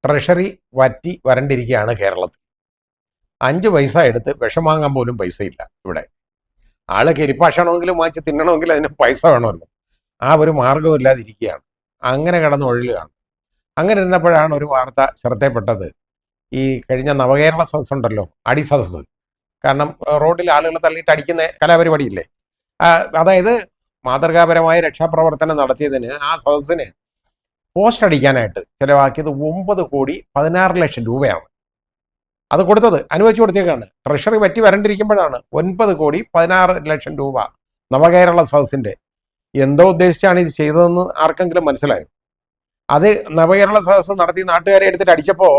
Treasury വറ്റി വരണ്ടിരിക്കുകയാണ് കേരളത്തിൽ. 5 പൈസ എടുത്ത് വിഷം വാങ്ങാൻ പോലും പൈസയില്ല ഇവിടെ. ആള് കരിപ്പാഷണമെങ്കിലും വാങ്ങിച്ച് തിന്നണമെങ്കിൽ അതിന് പൈസ വേണമല്ലോ. ആ ഒരു മാർഗവും ഇല്ലാതിരിക്കുകയാണ്. അങ്ങനെ കിടന്ന് ഒഴുകുകയാണ്. അങ്ങനെ ഇരുന്നപ്പോഴാണ് ഒരു വാർത്ത ശ്രദ്ധയിൽപ്പെട്ടത്. ഈ കഴിഞ്ഞ നവകേരള സദസ് ഉണ്ടല്ലോ, അടി സദസ്. കാരണം റോഡിൽ ആളുകളെ തള്ളിയിട്ട് അടിക്കുന്ന കലാപരിപാടിയില്ലേ, അതായത് മാതൃകാപരമായ രക്ഷാപ്രവർത്തനം നടത്തിയതിന് ആ സദസ്സിന് പോസ്റ്റ് അടിക്കാനായിട്ട് ചിലവാക്കിയത് 9,16,00,000 രൂപയാണ്. അത് കൊടുത്തത് അനുവദിച്ചു കൊടുത്തേക്കാണ്. ട്രഷറി പറ്റി വരണ്ടിരിക്കുമ്പോഴാണ് 9,16,00,000 രൂപ നവകേരള സദസ്സിന്റെ. എന്തോ ഉദ്ദേശിച്ചാണ് ഇത് ചെയ്തതെന്ന് ആർക്കെങ്കിലും മനസ്സിലായോ? അത് നവകേരള സദസ്സ് നടത്തി നാട്ടുകാരെ എടുത്തിട്ട് അടിച്ചപ്പോൾ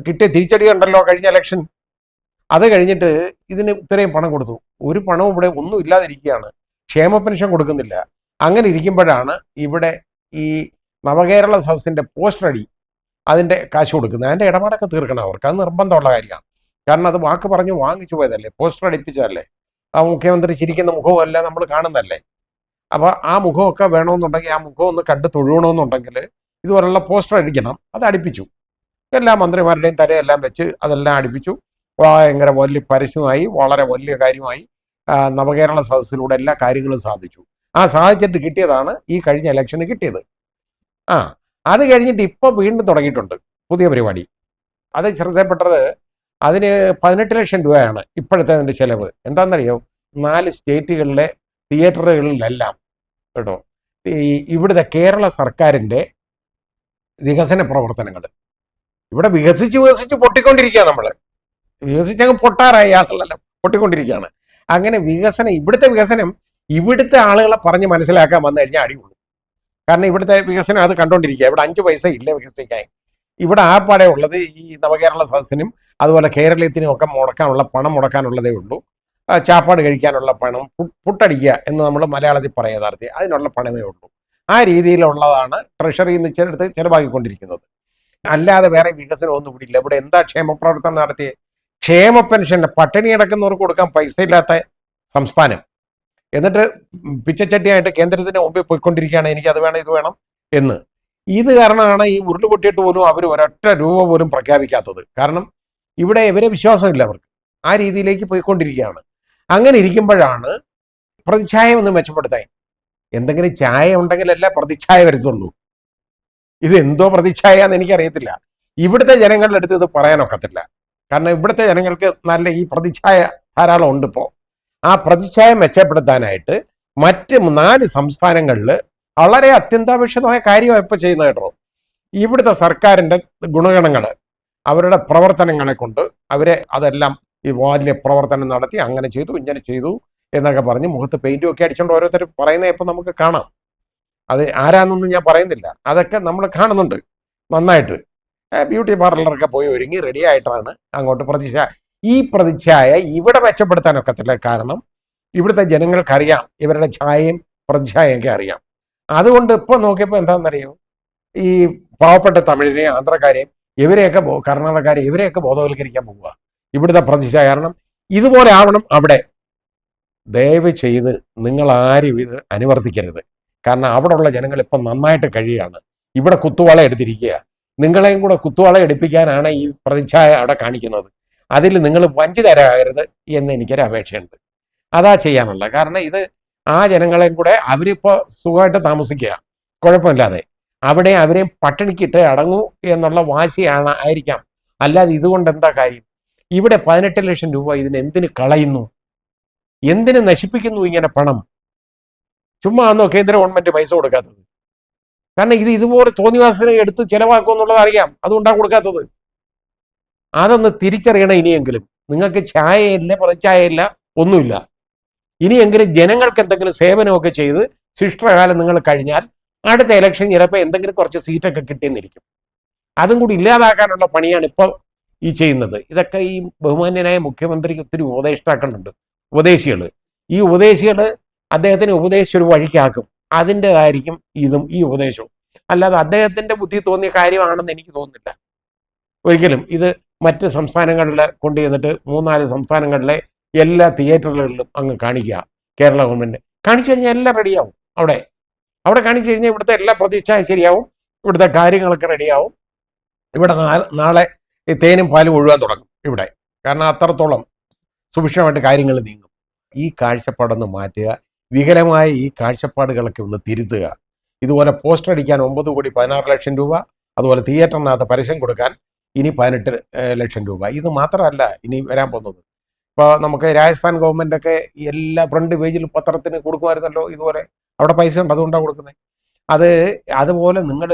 കിട്ടിയ തിരിച്ചടി ഉണ്ടല്ലോ കഴിഞ്ഞ ഇലക്ഷൻ. അത് കഴിഞ്ഞിട്ട് ഇതിന് ഇത്രയും പണം കൊടുത്തു. ഒരു പണവും ഇവിടെ ഒന്നും ഇല്ലാതിരിക്കുകയാണ്. ക്ഷേമ പെൻഷൻ കൊടുക്കുന്നില്ല. അങ്ങനെ ഇരിക്കുമ്പോഴാണ് ഇവിടെ ഈ നവകേരള സദസ്സിന്റെ പോസ്റ്റർ അടി, അതിന്റെ കാശ് കൊടുക്കുന്നത്. അതിന്റെ ഇടപാടൊക്കെ തീർക്കണം അവർക്ക്. അത് നിർബന്ധമുള്ള കാര്യമാണ്. കാരണം അത് വാക്ക് പറഞ്ഞ് വാങ്ങിച്ചു പോയതല്ലേ, പോസ്റ്റർ അടിപ്പിച്ചതല്ലേ. ആ മുഖ്യമന്ത്രി ചിരിക്കുന്ന മുഖവും അല്ല നമ്മൾ കാണുന്നതല്ലേ. അപ്പൊ ആ മുഖമൊക്കെ വേണമെന്നുണ്ടെങ്കിൽ, ആ മുഖം ഒന്ന് കണ്ട് തൊഴുകണമെന്നുണ്ടെങ്കിൽ ഇതുപോലുള്ള പോസ്റ്റർ അടിക്കണം. അത് അടിപ്പിച്ചു. എല്ലാ മന്ത്രിമാരുടെയും തലയെല്ലാം വെച്ച് അതെല്ലാം അടിപ്പിച്ചു. ഭയങ്കര വലിയ പരസ്യമായി, വളരെ വലിയ കാര്യമായി. നവകേരള സദസ്സിലൂടെ എല്ലാ കാര്യങ്ങളും സാധിച്ചു. ആ സാധിച്ചിട്ട് കിട്ടിയതാണ് ഈ കഴിഞ്ഞ ഇലക്ഷന് കിട്ടിയത്. അത് കഴിഞ്ഞിട്ട് ഇപ്പൊ വീണ്ടും തുടങ്ങിയിട്ടുണ്ട് പുതിയ പരിപാടി. അത് ശ്രദ്ധപ്പെട്ടത്, അതിന് 18 ലക്ഷം രൂപയാണ് ഇപ്പോഴത്തെ അതിന്റെ ചെലവ്. എന്താണെന്നറിയോ? 4 സ്റ്റേറ്റുകളിലെ തിയേറ്ററുകളിലെല്ലാം കേട്ടോ, ഈ ഇവിടുത്തെ കേരള സർക്കാരിന്റെ വികസന പ്രവർത്തനങ്ങൾ ഇവിടെ വികസിച്ച് പൊട്ടിക്കൊണ്ടിരിക്കുക. നമ്മൾ വികസിച്ചങ്ങ് പൊട്ടാറായി, ആളുകളെല്ലാം പൊട്ടിക്കൊണ്ടിരിക്കുകയാണ്. അങ്ങനെ വികസനം, ഇവിടുത്തെ വികസനം ഇവിടുത്തെ ആളുകളെ പറഞ്ഞ് മനസ്സിലാക്കാൻ വന്നു കഴിഞ്ഞാൽ അടിയുള്ളൂ. കാരണം ഇവിടുത്തെ വികസനം അത് കണ്ടോണ്ടിരിക്കുക. ഇവിടെ 5 പൈസ ഇല്ല വികസിക്കാൻ. ഇവിടെ ആപ്പാടെ ഉള്ളത് ഈ നവകേരള സദസ്സിനും അതുപോലെ കേരളത്തിനും ഒക്കെ പണം മുടക്കാനുള്ളതേ ഉള്ളൂ. ചാപ്പാട് കഴിക്കാനുള്ള പണം, പുട്ടടിക്കുക എന്ന് നമ്മൾ മലയാളത്തിൽ പറയാൻ യഥാർത്ഥത്തിൽ അതിനുള്ള പണമേ ഉള്ളൂ. ആ രീതിയിലുള്ളതാണ് ട്രഷറിയിൽ നിന്ന് എടുത്ത് ചിലവാക്കിക്കൊണ്ടിരിക്കുന്നത്. അല്ലാതെ വേറെ വികസനം ഒന്നും ഇവിടെ ഇല്ല. ഇവിടെ എന്താ ക്ഷേമ പ്രവർത്തനം നടത്തിയ? ക്ഷേമ പെൻഷൻ പട്ടിണി കിടക്കുന്നവർക്ക് കൊടുക്കാൻ പൈസ ഇല്ലാത്ത സംസ്ഥാനം. എന്നിട്ട് പിച്ചച്ചട്ടിയായിട്ട് കേന്ദ്രത്തിന് മുമ്പിൽ പോയിക്കൊണ്ടിരിക്കുകയാണ്, എനിക്ക് അത് വേണം ഇത് വേണം എന്ന്. ഇത് കാരണമാണ് ഈ ഉരുള് പൊട്ടിയിട്ട് പോലും അവർ ഒരൊറ്റ രൂപ പോലും പ്രഖ്യാപിക്കാത്തത്. കാരണം ഇവിടെ ഇവരെ വിശ്വാസമില്ല അവർക്ക്. ആ രീതിയിലേക്ക് പോയിക്കൊണ്ടിരിക്കുകയാണ്. അങ്ങനെ ഇരിക്കുമ്പോഴാണ് പ്രതിച്ഛായ ഒന്ന് മെച്ചപ്പെടുത്താൻ. എന്തെങ്കിലും ചായ ഉണ്ടെങ്കിലല്ല പ്രതിച്ഛായ വരുത്തുള്ളൂ. ഇത് എന്തോ പ്രതിച്ഛായ എന്ന് എനിക്കറിയത്തില്ല. ഇവിടുത്തെ ജനങ്ങളുടെ അടുത്ത് ഇത് പറയാനൊക്കത്തില്ല. കാരണം ഇവിടുത്തെ ജനങ്ങൾക്ക് നല്ല ഈ പ്രതിച്ഛായ ധാരാളം ഉണ്ട്. ഇപ്പോൾ ആ പ്രതിച്ഛായ മെച്ചപ്പെടുത്താനായിട്ട് മറ്റ് 4 സംസ്ഥാനങ്ങളിൽ വളരെ അത്യന്താപേക്ഷിതമായ കാര്യമാണ് ഇപ്പോൾ ചെയ്യുന്നത് കേട്ടോ. ഇവിടുത്തെ സർക്കാരിന്റെ ഗുണഗണങ്ങൾ, അവരുടെ പ്രവർത്തനങ്ങളെ കൊണ്ട് അവരെ അതെല്ലാം ഈ വലിയ പ്രവർത്തനം നടത്തി അങ്ങനെ ചെയ്തു ഇങ്ങനെ ചെയ്തു എന്നൊക്കെ പറഞ്ഞ് മുഖത്ത് പെയിന്റും ഒക്കെ അടിച്ചുകൊണ്ട് ഓരോരുത്തർ പറയുന്നത് ഇപ്പം നമുക്ക് കാണാം. അത് ആരാന്നൊന്നും ഞാൻ പറയുന്നില്ല, അതൊക്കെ നമ്മൾ കാണുന്നുണ്ട് നന്നായിട്ട്. ബ്യൂട്ടി പാർലറൊക്കെ പോയി ഒരുങ്ങി റെഡി ആയിട്ടാണ് അങ്ങോട്ട് പ്രതിച്ഛായ. ഈ പ്രതിച്ഛായ ഇവിടെ മെച്ചപ്പെടുത്താനൊക്കത്തില്ല. കാരണം ഇവിടുത്തെ ജനങ്ങൾക്കറിയാം ഇവരുടെ ഛായയും പ്രതിച്ഛായയൊക്കെ അറിയാം. അതുകൊണ്ട് ഇപ്പൊ നോക്കിയപ്പോൾ എന്താണെന്നറിയോ, ഈ പാവപ്പെട്ട തമിഴിനെയും ആന്ധ്രക്കാരെയും ഇവരെയൊക്കെ കർണാടകക്കാരെ ഇവരെയൊക്കെ ബോധവൽക്കരിക്കാൻ പോവുക ഇവിടുത്തെ പ്രതിച്ഛായ. കാരണം ഇതുപോലെ ആവണം അവിടെ. ദയവ് ചെയ്ത് നിങ്ങൾ ആരും ഇത് അനുവർത്തിക്കരുത്. കാരണം അവിടെ ഉള്ള ജനങ്ങൾ ഇപ്പം നന്നായിട്ട് കഴിയുകയാണ്. ഇവിടെ കുത്തുവാള എടുത്തിരിക്കുക. നിങ്ങളെയും കൂടെ കുത്തുവാള എടുപ്പിക്കാനാണ് ഈ പ്രതിച്ഛായ അവിടെ കാണിക്കുന്നത്. അതിൽ നിങ്ങൾ വഞ്ചിതരാകരുത് എന്ന് എനിക്കൊരു അപേക്ഷയുണ്ട്. അതാ ചെയ്യാനുള്ള. കാരണം ഇത് ആ ജനങ്ങളെയും കൂടെ അവരിപ്പോൾ സുഖമായിട്ട് താമസിക്കുക കുഴപ്പമില്ലാതെ, അവിടെ അവരെയും പട്ടിണിക്കിട്ട് അടങ്ങൂ എന്നുള്ള വാശിയാണ് ആയിരിക്കാം. അല്ലാതെ ഇതുകൊണ്ട് എന്താ കാര്യം? ഇവിടെ 18 ലക്ഷം രൂപ ഇതിന് എന്തിന് കളയുന്നു, എന്തിന് നശിപ്പിക്കുന്നു ഇങ്ങനെ പണം? ചുമ്മാ ആണോ കേന്ദ്ര ഗവൺമെന്റ് പൈസ കൊടുക്കാത്തത്? കാരണം ഇത് ഇതുപോലെ തോന്നിവാസന എടുത്ത് ചെലവാക്കും എന്നുള്ളത് അറിയാം, അതുകൊണ്ടാണ് കൊടുക്കാത്തത്. അതൊന്ന് തിരിച്ചറിയണം ഇനിയെങ്കിലും. നിങ്ങൾക്ക് ചായയില്ല, പ്രതിച്ഛായയില്ല, ഒന്നുമില്ല. ഇനിയെങ്കിലും ജനങ്ങൾക്ക് എന്തെങ്കിലും സേവനമൊക്കെ ചെയ്ത് ശിഷ്ടകാലം നിങ്ങൾ കഴിഞ്ഞാൽ അടുത്ത ഇലക്ഷൻ ചിലപ്പോൾ എന്തെങ്കിലും കുറച്ച് സീറ്റൊക്കെ കിട്ടിയെന്നിരിക്കും. അതും കൂടി ഇല്ലാതാക്കാനുള്ള പണിയാണ് ഇപ്പോൾ ഈ ചെയ്യുന്നത്. ഇതൊക്കെ ഈ ബഹുമാന്യനായ മുഖ്യമന്ത്രിക്ക് ഒത്തിരി ഉപദേഷ്ടാക്കളുണ്ട്, ഉപദേശികൾ. ഈ ഉപദേശികൾ അദ്ദേഹത്തിന് ഉപദേശിച്ചൊരു വഴിക്കാക്കും. അതിൻ്റെതായിരിക്കും ഇതും ഈ ഉപദേശവും. അല്ലാതെ അദ്ദേഹത്തിന്റെ ബുദ്ധി തോന്നിയ കാര്യമാണെന്ന് എനിക്ക് തോന്നുന്നില്ല ഒരിക്കലും. ഇത് മറ്റ് സംസ്ഥാനങ്ങളിൽ കൊണ്ടുചെന്നിട്ട് 3-4 സംസ്ഥാനങ്ങളിലെ എല്ലാ തിയേറ്ററുകളിലും അങ്ങ് കാണിക്കുക. കേരള ഗവൺമെന്റ് കാണിച്ചു കഴിഞ്ഞാൽ എല്ലാം റെഡിയാവും. അവിടെ കാണിച്ചു കഴിഞ്ഞാൽ ഇവിടുത്തെ എല്ലാ പ്രതിച്ഛായ ശരിയാവും, ഇവിടുത്തെ കാര്യങ്ങളൊക്കെ റെഡിയാവും. ഇവിടെ നാളെ ഈ തേനും പാലും ഒഴുകാൻ തുടങ്ങും ഇവിടെ. കാരണം അത്രത്തോളം സുഭിക്ഷമായിട്ട് കാര്യങ്ങൾ നീങ്ങും. ഈ കാഴ്ചപ്പാടൊന്ന് മാറ്റുക, വികലമായ ഈ കാഴ്ചപ്പാടുകളൊക്കെ ഒന്ന് തിരുത്തുക. ഇതുപോലെ പോസ്റ്റർ അടിക്കാൻ 9 കോടി 16 ലക്ഷം രൂപ, അതുപോലെ തിയേറ്ററിനകത്ത് പരസ്യം കൊടുക്കാൻ ഇനി 18 ലക്ഷം രൂപ. ഇത് മാത്രമല്ല ഇനി വരാൻ പോകുന്നത്. ഇപ്പോൾ നമുക്ക് രാജസ്ഥാൻ ഗവൺമെൻറ്റൊക്കെ എല്ലാ ഫ്രണ്ട് പേജിൽ പത്രത്തിന് കൊടുക്കുമായിരുന്നല്ലോ ഇതുപോലെ. അവിടെ പൈസ ഉണ്ട്, അതുകൊണ്ടാണ് കൊടുക്കുന്നത്. അതുപോലെ നിങ്ങൾ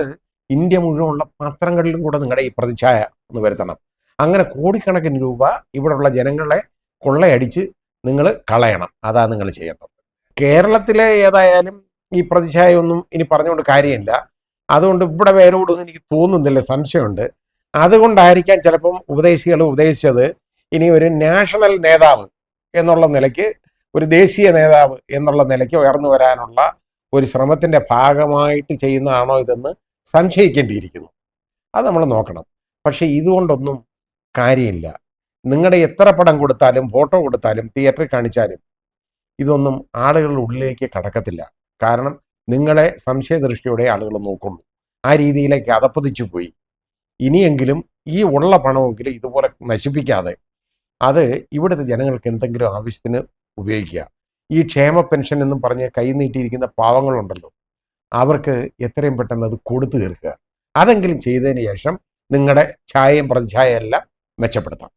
ഇന്ത്യ മുഴുവനുള്ള പത്രങ്ങളിലും കൂടെ നിങ്ങളുടെ ഈ പ്രതിച്ഛായ ഒന്ന് വരുത്തണം. അങ്ങനെ കോടിക്കണക്കിന് രൂപ ഇവിടെയുള്ള ജനങ്ങളെ കൊള്ളയടിച്ച് നിങ്ങൾ കളയണം. അതാണ് നിങ്ങൾ ചെയ്യേണ്ടത്. കേരളത്തിലെ ഏതായാലും ഈ പ്രതിച്ഛായ ഒന്നും ഇനി പറഞ്ഞുകൊണ്ട് കാര്യമില്ല. അതുകൊണ്ട് ഇവിടെ വേരോടൊന്നും എനിക്ക് തോന്നുന്നില്ല, സംശയമുണ്ട്. അതുകൊണ്ടായിരിക്കാം ചിലപ്പം ഉപദേശികൾ ഉപദേശിച്ചത് ഇനി ഒരു നാഷണൽ നേതാവ് എന്നുള്ള നിലയ്ക്ക്, ഒരു ദേശീയ നേതാവ് എന്നുള്ള നിലയ്ക്ക് ഉയർന്നു വരാനുള്ള ഒരു ശ്രമത്തിൻ്റെ ഭാഗമായിട്ട് ചെയ്യുന്നതാണോ ഇതെന്ന് സംശയിക്കേണ്ടിയിരിക്കുന്നു. അത് നമ്മൾ നോക്കണം. പക്ഷേ ഇതുകൊണ്ടൊന്നും കാര്യമില്ല. നിങ്ങളുടെ എത്ര പടം കൊടുത്താലും ഫോട്ടോ കൊടുത്താലും തിയേറ്ററിൽ കാണിച്ചാലും ഇതൊന്നും ആളുകളുടെ ഉള്ളിലേക്ക് കടക്കത്തില്ല. കാരണം നിങ്ങളെ സംശയദൃഷ്ടിയോടെ ആളുകൾ നോക്കുന്നു. ആ രീതിയിലേക്ക് അതപ്പതിച്ചു പോയി. ഇനിയെങ്കിലും ഈ ഉള്ള പണമെങ്കിലും ഇതുപോലെ നശിപ്പിക്കാതെ അത് ഇവിടുത്തെ ജനങ്ങൾക്ക് എന്തെങ്കിലും ആവശ്യത്തിന് ഉപയോഗിക്കുക. ഈ ക്ഷേമ പെൻഷൻ എന്നും പറഞ്ഞ് കൈ നീട്ടിയിരിക്കുന്ന പാവങ്ങളുണ്ടല്ലോ, അവർക്ക് എത്രയും പെട്ടെന്ന് അത് കൊടുത്തു തീർക്കുക. അതെങ്കിലും ചെയ്തതിന് ശേഷം നിങ്ങളുടെ ഛായയും പ്രതിച്ഛായയും എല്ലാം മെച്ചപ്പെടുത്താം.